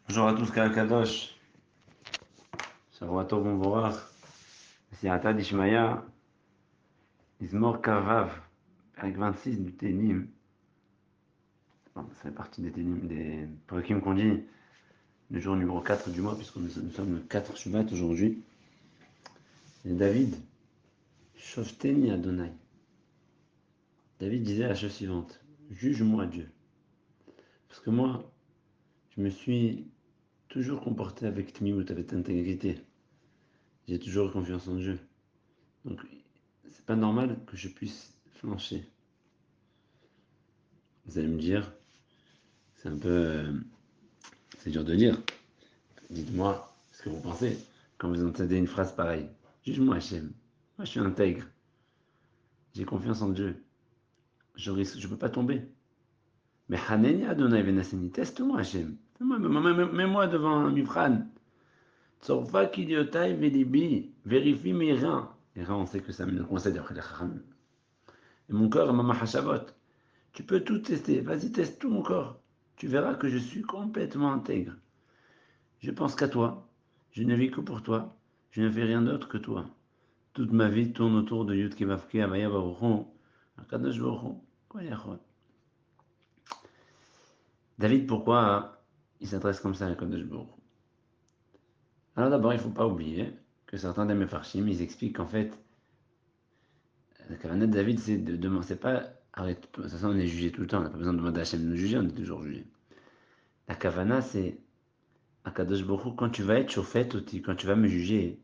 Bonjour à tous, Kadosh. Shavuot Tov Mevorach. Siyata d'Ishmaya. Izmor Kavav. Avec 26 du Ténim. Bon, ça fait partie des Ténim, des Prakim qu'on dit le jour numéro 4 du mois, puisque nous sommes le 4 Shabbat aujourd'hui. Et David, Shofteni Adonai. David disait la chose suivante: juge-moi, Dieu. Parce que moi, je me suis toujours comporté avec Tmimout, avec intégrité. J'ai toujours eu confiance en Dieu. Donc, c'est pas normal que je puisse flancher. Vous allez me dire, c'est un peu. C'est dur de dire. Dites-moi ce que vous pensez quand vous entendez une phrase pareille. Juge-moi, Hachem. Moi, je suis intègre. J'ai confiance en Dieu. Je ne peux pas tomber. Mais Haneni Adonai Venaseni, teste-moi, Hachem. Mets-moi devant un Mifran. Tzorfa Kidiotai Velibi. Vérifie mes reins. Les reins, on sait que ça me le conseille d'après les Chachamim. Et mon corps, Mama Hashavot. Tu peux tout tester. Vas-y, teste tout mon corps. Tu verras que je suis complètement intègre. Je pense qu'à toi. Je ne vis que pour toi. Je ne fais rien d'autre que toi. Toute ma vie tourne autour de Yud Kevavke, Avaya Baruchon, Akadosh Baruchon. David, pourquoi il s'adresse comme ça à Akadosh Baruchon? Alors d'abord, il ne faut pas oublier que certains des Mefarshim, ils expliquent qu'en fait, la kavanah de David, c'est de demander, c'est pas arrête, de toute façon, on est jugé tout le temps, on n'a pas besoin de demander à Hachem de nous juger, on est toujours jugé. La kavanah, c'est Akadosh Baruchon, quand tu vas être chauffet, quand tu vas me juger,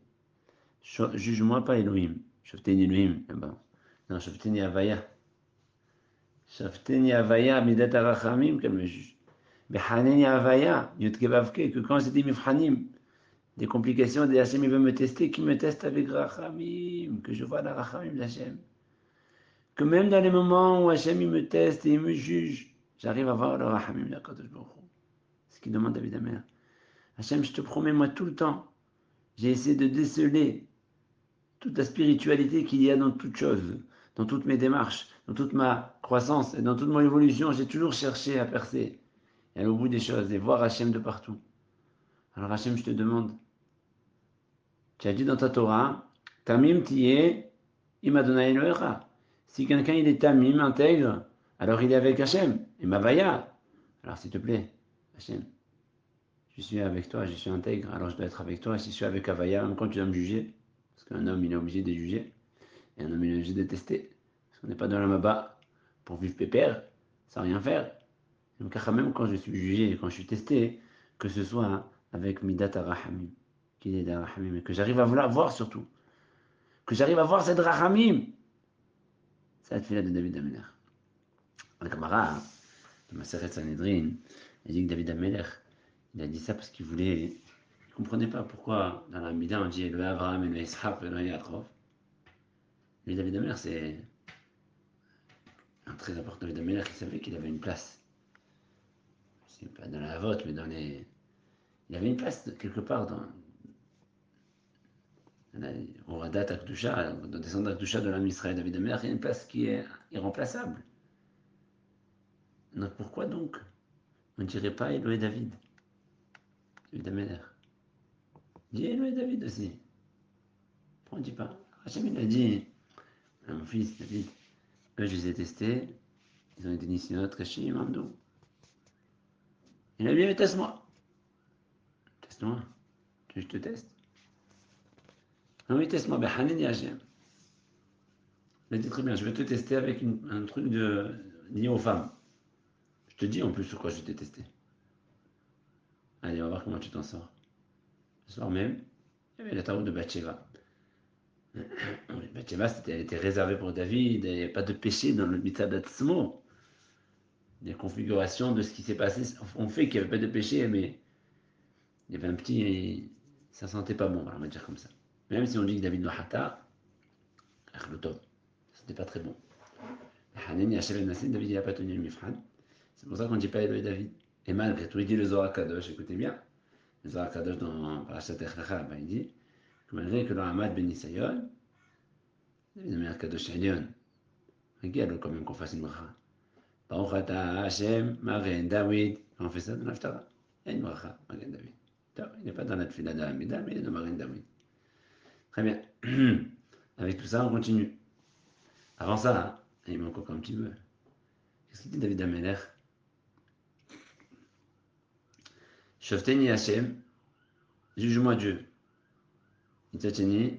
juge-moi pas Elohim. Shofteni Elohim, là-bas. Non, Shofteni Avaya. Shofteni Avaya, Midat Arachamim, qu'elle me juge. Mais Haneni Avaya, Yud Kevavke, que quand j'ai des Mifhanim, des complications, des Hachem, il veut me tester, qui me teste avec Rachamim, que je vois la Rachamim d'Hachem. Que même dans les moments où Hachem, il me teste et il me juge, j'arrive à voir le Rachamim d'Akadosh Baruch Hu. Ce qu'il demande David Amer. Hachem, je te promets, moi, tout le temps, j'ai essayé de déceler toute la spiritualité qu'il y a dans toute chose, dans toutes mes démarches, dans toute ma croissance et dans toute mon évolution. J'ai toujours cherché à percer et aller au bout des choses et voir Hachem de partout. Alors Hachem, je te demande, tu as dit dans ta Torah, Tamim tiye imadonai Elohecha. Si quelqu'un il est tamim, intègre, alors il est avec Hachem, et Mavaya. Alors s'il te plaît, Hachem, je suis avec toi, je suis intègre, alors je dois être avec toi. Et si je suis avec Avaya, même quand tu dois me juger, parce qu'un homme il est obligé de juger, et un homme il est obligé de tester, parce qu'on n'est pas dans la Maba pour vivre pépère, sans rien faire. Donc même quand je suis jugé, quand je suis testé, que ce soit avec Midat Arahamim, qu'il est d'Arahamim, et que j'arrive à voir surtout, que j'arrive à voir cette Rahamim. C'est la tefila de David Ameler. La Gemara, de Maseret Sanhedrin, il dit que David Ameler, il a dit ça parce qu'il voulait, il ne comprenait pas pourquoi dans la Mida on dit le Abraham et le Ishaq et le Yaakov. Et David Ameler, c'est un très important David Ameler qui savait qu'il avait une place. C'est pas dans la Havot, mais dans les. Il avait une place quelque part dans. Au Radat Akdusha, dans des centres Akdusha de l'âme Israël, David Ameler, il y a une place qui est irremplaçable. Donc pourquoi donc on ne dirait pas Eloé David? David Ameler. Dis Eloé David aussi. Pourquoi on ne dit pas? Hachem il a dit à mon fils David, eux je les ai testés, ils ont été Nissinot, Kashim, Mamdou. Il a dit, mais teste-moi. Teste-moi. Tu veux que je te teste? Non, oui, teste-moi. Ben, Hanen Hachem. Il a dit très bien, je vais te tester avec un truc lié aux femmes. Je te dis en plus sur quoi je vais te tester. Allez, on va voir comment tu t'en sors. Ce soir même, il y avait la tarot de Bathsheba. Bathsheba, elle était réservée pour David, il n'y avait pas de péché dans le Mitzvah d'Atzmo. Des configurations de ce qui s'est passé ont fait qu'il n'y avait pas de péché, mais il y avait un petit. Ça sentait pas bon, on va dire comme ça. Même si on dit que David Lohata, c'était pas très bon. Hanen Yachel Nassim, David n'a pas tenu le Mifran. C'est pour ça qu'on ne dit pas Eloé David. Et malgré tout, il dit le Zohar Kadosh, écoutez bien. Le Zohar Kadosh dans Parashat Echacha, il dit que malgré que le Hamad Ben Isayon, David a mis un Kadosh Elion. Regarde quand même qu'on fasse une bracha. Baruch Ata Hashem, Maren, David. On fait ça dans l'Aftara. Il y a une bracha, Magen David. Il n'est pas dans la tefila d'Amida, mais il est dans Magen David. Très bien. Avec tout ça, on continue. Avant ça, hein, il manque encore un petit peu. Qu'est-ce qu'il dit David Ameler? Shofteni Hashem, juge-moi Dieu. Itateni,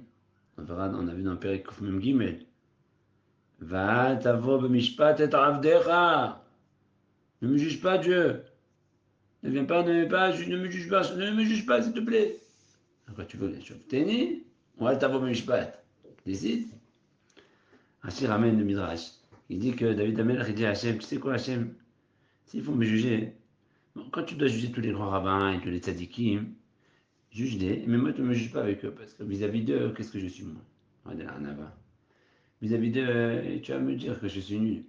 on a vu dans le Pérec Kouf Mem Gimel. Va tavo b'mishpat et avdecha. Ne me juge pas Dieu. Ne viens pas, ne me juge pas, ne me juge pas, s'il te plaît. Pourquoi tu veux Shofteni ou al tavo b'mishpat? Décide. Rachid ramène le Midrash. Il dit que David Ameler, il dit à Hachem, tu sais quoi Hachem? S'il faut me juger, bon, quand tu dois juger tous les grands rabbins et tous les tzadikim, juge-les, mais moi tu ne me juges pas avec eux, parce que vis-à-vis d'eux, qu'est-ce que je suis moi? Vis-à-vis d'eux, tu vas me dire que je suis nul.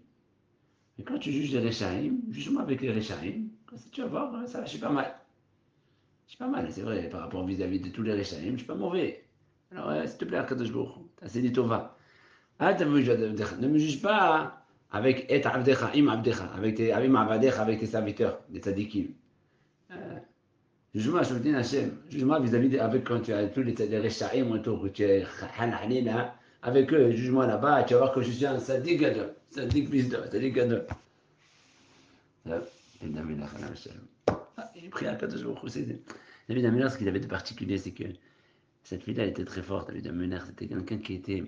Mais quand tu juges les Rechaim, juge-moi avec les Rechaim, tu vas voir, ça, je suis pas mal. Je suis pas mal, c'est vrai, par rapport vis-à-vis de tous les Rechaim, je suis pas mauvais. Alors, s'il te plaît, Akadosh Baruch Hu, t'as assez dit Tova. Ah, ne me juge pas avec et abdecha, im abdecha, avec tes avec tes serviteurs, des tzadikim. Juge-moi, je te dis Hachem, juge-moi vis-à-vis avec quand tu as tous les rechaim autour, que tu es là, avec eux, juge-moi là-bas, tu vas voir que je suis un sadiq gadol, sadiq bisdo, sadiq gadol. Il prie à Kadosh Baruch Hu. David Ameler, ce qu'il avait de particulier, c'est que cette fille-là était très forte. David Ameler, c'était quelqu'un qui était.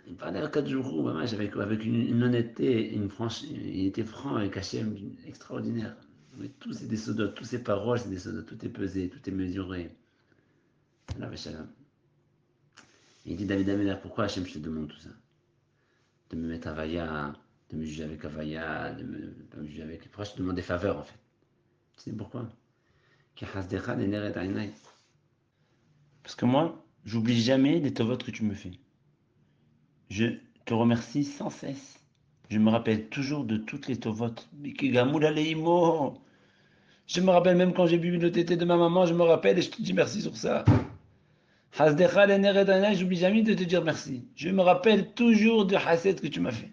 Il parlait à Kadosh Baruch Hu, avec une honnêteté, une franchise. Il était franc avec Hachem, extraordinaire. Mais tous c'est des sodotes, toutes ces paroles c'est des sodotes, tout est pesé, tout est mesuré. Il dit David Ameler, pourquoi Hachem je te demande tout ça? De me mettre Avaya, de me juger avec Avaya, de pas me juger avec. Pourquoi je te demande des faveurs en fait? Tu sais pourquoi? Parce que moi, j'oublie jamais les tovot que tu me fais. Je te remercie sans cesse. Je me rappelle toujours de toutes les tovot. Je me rappelle même quand j'ai bu le tété de ma maman, je me rappelle et je te dis merci sur ça. J'oublie jamais de te dire merci. Je me rappelle toujours de Hased que tu m'as fait.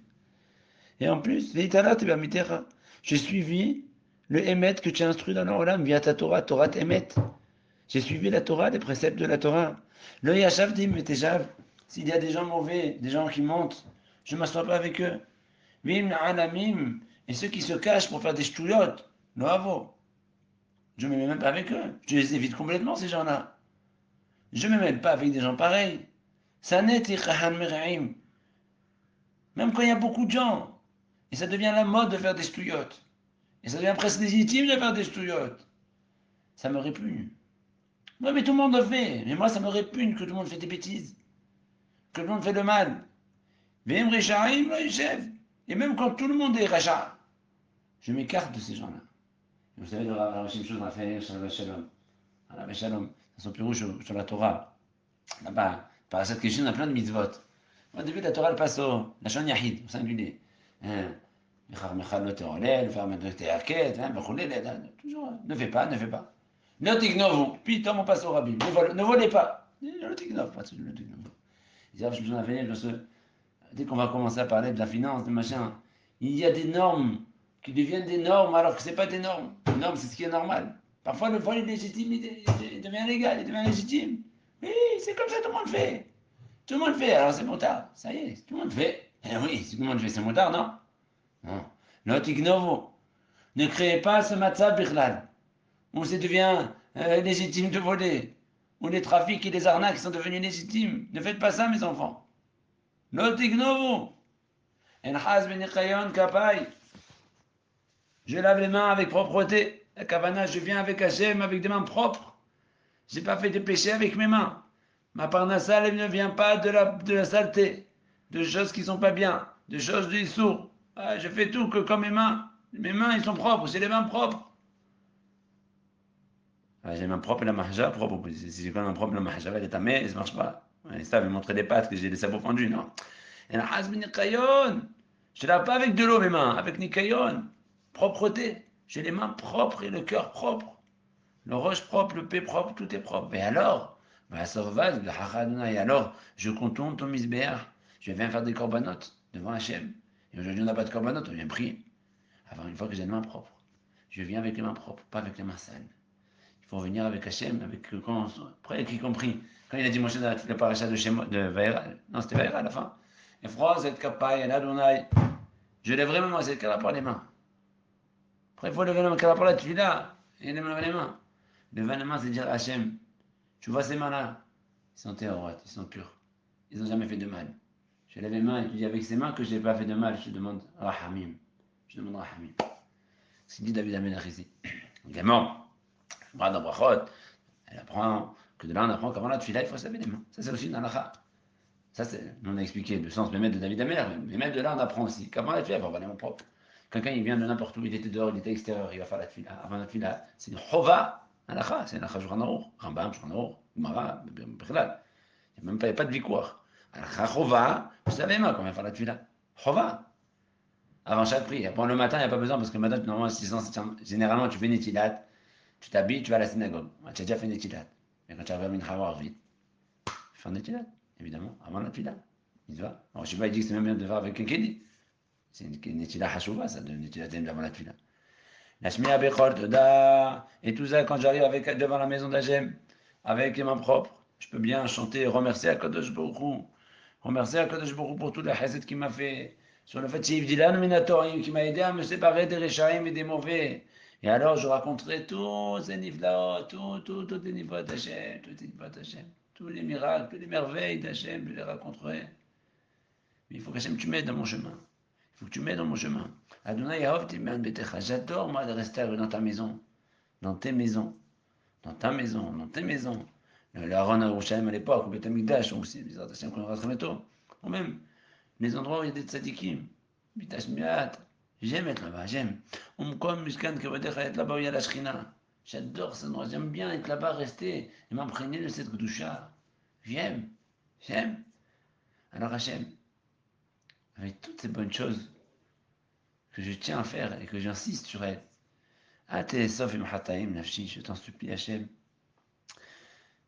Et en plus, j'ai suivi le Emet que tu as instruit dans l'Olam via ta Torah, Torah Emet. J'ai suivi la Torah, les préceptes de la Torah. Le Yashavdim Metejav. S'il y a des gens mauvais, des gens qui montent, je ne m'assois pas avec eux. Vim Alamim. Et ceux qui se cachent pour faire des shtouyot, no avo. Je ne me mets même pas avec eux. Je les évite complètement, ces gens-là. Je ne me mêle pas avec des gens pareils. Même quand il y a beaucoup de gens, et ça devient la mode de faire des shtouyot, et ça devient presque légitime de faire des shtouyot, ça me répugne. Oui, mais tout le monde le fait. Mais moi, ça me répugne que tout le monde fait des bêtises, que tout le monde fait le mal. Et même quand tout le monde est racha, je m'écarte de ces gens-là. Vous savez, le Rachim Shon Raphaël, Shalom, Shalom, dans son bureau sur la Torah, là-bas, par cette question, on a plein de mitzvot. Au début, la Torah, elle passe au Lachon Yahid, au singulier. Toujours, ne fais pas, ne fais pas. Ne t'ignorez, puis on passe au rabbi. Ne volez pas. Ne t'ignorez pas. Dès qu'on va commencer à parler de la finance, de machin, il y a des normes qui deviennent des normes alors que ce n'est pas des normes. Les normes, c'est ce qui est normal. Parfois, le vol est légitime, il devient légal, il devient légitime. Oui, c'est comme ça, tout le monde fait. Tout le monde fait, alors c'est motard. Ça y est, tout le monde fait. Eh oui, si tout le monde fait, c'est motard, non? Non. Notignovo. Ne créez pas ce matzah bichlal, où ça devient légitime de voler, où les trafics et les arnaques sont devenus légitimes. Ne faites pas ça, mes enfants. Notignovo. Enchaz benikayon kapai. Je lave les mains avec propreté. La kavana, je viens avec Hachem avec des mains propres. Je n'ai pas fait de péché avec mes mains. Ma parnassa, elle ne vient pas de la saleté, de choses qui ne sont pas bien, de choses du sourd. Ah, je fais tout que comme mes mains. Mes mains, ils sont propres, j'ai les mains propres. Ah, j'ai les mains propres et la mahja propre. Si j'ai pas les mains propres, la mahja, elle est tamée, ça ne marche pas. Ouais, ça veut montrer des pattes que j'ai les sabots fendus, non. Et la hasb nikayon. Je ne lave pas avec de l'eau mes mains, avec nikayon. Propreté. J'ai les mains propres et le cœur propre. Le roche propre, le paix propre, tout est propre. Et alors, et alors, je contourne ton misbéach. Je viens faire des corbanotes devant Hachem. Et aujourd'hui, on n'a pas de corbanotes, on vient prier. Avant, une fois que j'ai les mains propres. Je viens avec les mains propres, pas avec les mains sales. Il faut venir avec Hachem, après, y compris, quand il a dit Moshe dans la paracha de Vaïra, non, c'était Vaïra à la fin. Ephroz et Kapai, et Adonai. Je lèverai ma main, c'est le cas par les mains. Après, il faut lever la main par la tefila, et lever les mains. Lever les mains, c'est dire Hachem, tu vois ces mains-là, ils sont théorotes, ils sont purs. Ils n'ont jamais fait de mal. Je lève les mains et tu dis avec ces mains que je n'ai pas fait de mal, je te demande Rahamim. Je demande Rahamim. Ce qu'il dit David Amelach ici. Également, dans Brachot, elle apprend que de là on apprend qu'avant la tefila, il faut se laver les mains. Ça, c'est aussi une halakha. Ça, on a expliqué le sens même de David Amelach. Mais même de là, on apprend aussi qu'avant la tefila, il faut avoir les mains propres. Quelqu'un, il vient de n'importe où, il était dehors, il était extérieur, il va faire la tefila. Avant la tefila, c'est une chova, halakha, c'est une halakha Shulchan Aruch, Rambam, Shulchan Aruch, Gemara, Bechlal. Il n'y a pas de victoire. Halakha chova, vous savez moi comment faire la tefila. Chova. Avant chaque prière. Bon, le matin, il n'y a pas besoin parce que le matin, normalement, généralement, tu fais une étilate, tu t'habilles, tu vas à la synagogue. Tu as déjà fait une étilate. Mais quand tu arrives à Mincha vite, tu fais une étilate, évidemment, avant la tefila. Il te va. Alors, je ne sais pas, il dit que c'est même bien de faire avec un kédi. C'est une étilate hachouva, ça, une étilate avant la tefila. La shmiya bechor toda. Et tout ça, quand j'arrive devant la maison d'Hachem, avec les mains propres, je peux bien chanter, remercier Akadosh Baruch Hu. Remercier Akadosh Baruch Hu pour toute la chesed qu'il m'a fait. Sur le fait qui m'a aidé à me séparer des réchaïm et des mauvais. Et alors, je raconterai tous ces niflaot, toutes les niflaot d'Hachem, toutes les niflaot d'Hachem, tous les miracles, toutes les merveilles d'Hachem, je les raconterai. Mais il faut qu'Hachem, tu m'aides dans mon chemin. Il faut que tu m'aides dans mon chemin. Adonai Yahov Timan Betecha. J'adore, moi, de rester dans ta maison. Dans tes maisons. Dans ta maison. Dans tes maisons. Le Aaron à Yerushalayim à l'époque, le Beth Amikdash, aussi, les Hashem qu'on aura très bientôt. Ou même, les endroits où il y a des tzadikim. Bitash Miat. J'aime être là-bas, j'aime. Comme Mishkan Kevadecha être là-bas où il y a la Shrina. J'adore cet endroit. J'aime bien être là-bas, rester et m'imprégner de cette Kedusha. J'aime. Alors Hachem, avec toutes ces bonnes choses que je tiens à faire et que j'insiste sur elles, je t'en supplie Hachem.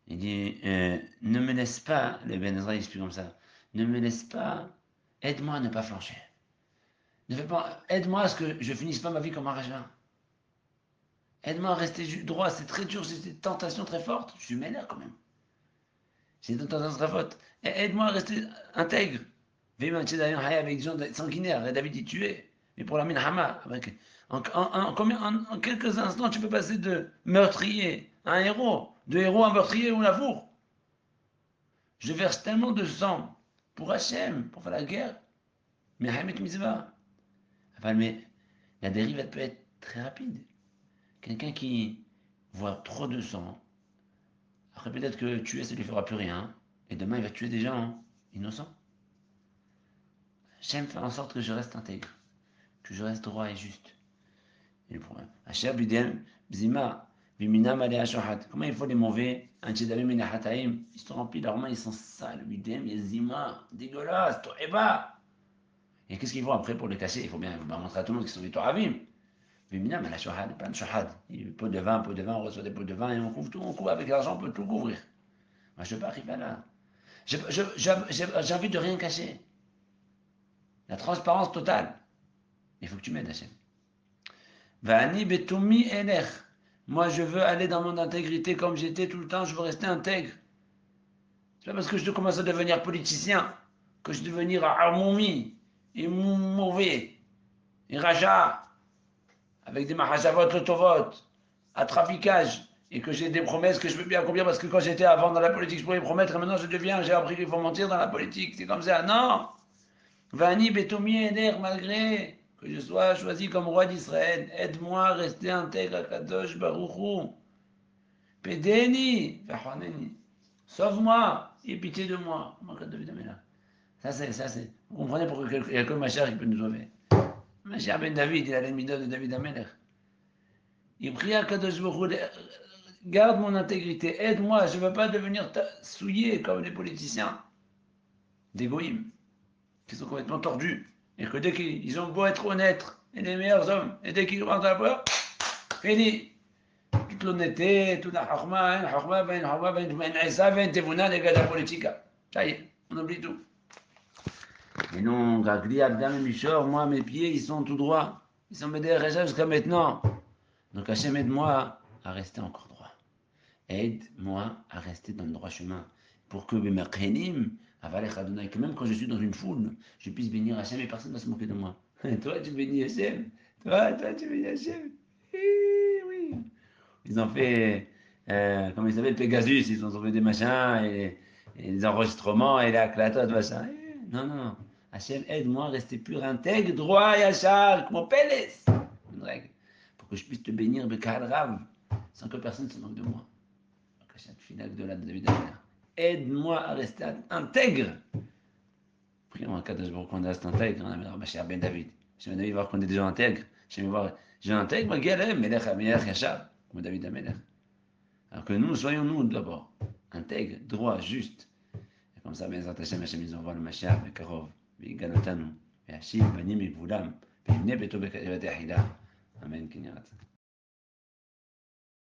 Il dit, ne me laisse pas, le Ben Ezra il explique comme ça, ne me laisse pas, aide-moi à ne pas flancher. Aide-moi à ce que je finisse pas ma vie comme un rajah. Aide-moi à rester droit, c'est très dur, c'est des tentations très fortes. Je suis mêlé quand même. C'est des tentations très fortes. Aide-moi à rester intègre. Avec des gens sanguinaires. David dit tuer. Mais pour la minhama, en quelques instants, tu peux passer de meurtrier à un héros, de héros à meurtrier ou la four. Je verse tellement de sang pour Hachem, pour faire la guerre. Mais Hamet Mitzvah. Mais la dérive, elle peut être très rapide. Quelqu'un qui voit trop de sang, après peut-être que tuer, ça ne lui fera plus rien. Et demain, il va tuer des gens innocents. Hachem fait en sorte que je reste intègre, que je reste droit et juste. Et le problème. Hachem bidem, bzima, bimina malé shohat. Comment il faut les mauvais? Un tchedavim minahataim. Ils sont remplis, leurs mains, ils sont sales. Bidem, zima, dégueulasse, to'eba. Et qu'est-ce qu'ils font après pour les cacher? Il faut bien montrer à tout le monde qu'ils sont des to'avim. Bimina malé shohat, pas de shohat. Pot de vin, on reçoit des pots de vin et on couvre tout. On couvre avec l'argent, on peut tout couvrir. Moi, je ne peux pas arriver là. J'ai envie de rien cacher. La transparence totale. Il faut que tu m'aides, Hachem. Va'ani betoumi elech. Moi, je veux aller dans mon intégrité comme j'étais tout le temps. Je veux rester intègre. C'est pas parce que je commence à devenir politicien que je vais devenir armoumi et mauvais et raja avec des mahajavot lotovot à traficage et que j'ai des promesses que je veux bien accomplir parce que quand j'étais avant dans la politique, je pouvais promettre et maintenant j'ai appris qu'il faut mentir dans la politique. C'est comme ça. Non! Vani betoumi elech, malgré que je sois choisi comme roi d'Israël, aide-moi à rester intègre à Kadosh Baruch Hu. Pédéni, sauve-moi, aie pitié de moi. Ça c'est. Vous comprenez pourquoi il n'y a que Machar qui peut nous sauver. Machar ben David, il a l'ennemi de David Amelech. Il prie à Kadosh Baruch Hu, garde mon intégrité, aide-moi, je ne veux pas devenir souillé comme les politiciens d'égoïm, qui sont complètement tordus. Et que dès qu'ils ont beau être honnêtes, et les meilleurs hommes, et dès qu'ils commencent à la peur, fini. Toute l'honnêteté, toute la chachma, les gars de la politique. Ça y est, on oublie tout. Et non, Gagli, Abdam et Michor, moi, mes pieds, ils sont tout droits. Ils sont médés à jusqu'à maintenant. Donc Hachem, aide-moi à rester encore droit. Aide-moi à rester dans le droit chemin. Pour que que même quand je suis dans une foule, je puisse bénir Hachem et personne ne va se moquer de moi. Toi, tu bénis Hachem. Toi, tu bénis Hachem. Oui. Ils ont fait, comment ils s'appellent, Pegasus, ils ont trouvé des machins et des enregistrements et la clatote, machin. Non. Hachem, aide-moi à rester pur, intègre, droit, yachar, comme Pélez. Une règle. Pour que je puisse te bénir, Bekal Rav, sans que personne se moque de moi. Donc, à chaque finale de la David Améler. Aide-moi à rester intègre. Prions à Kadosh Baruch qu'on reste intègre, ma chère Ben David. J'aimerais David voir qu'on est des gens intègres. J'aimerais voir, gens intègres, ma gueule, Melech Yachar, comme David Améler. Alors que nous, soyons nous d'abord, intègres, droits, justes. Et comme ça, Bezrat Hashem, Hashem, ils envoient le Mashiach, le Karov, Viganotanu, Yashim, Panim, Gvulam, Pimne, Beto, Bekayat, Amen, Kinyarat.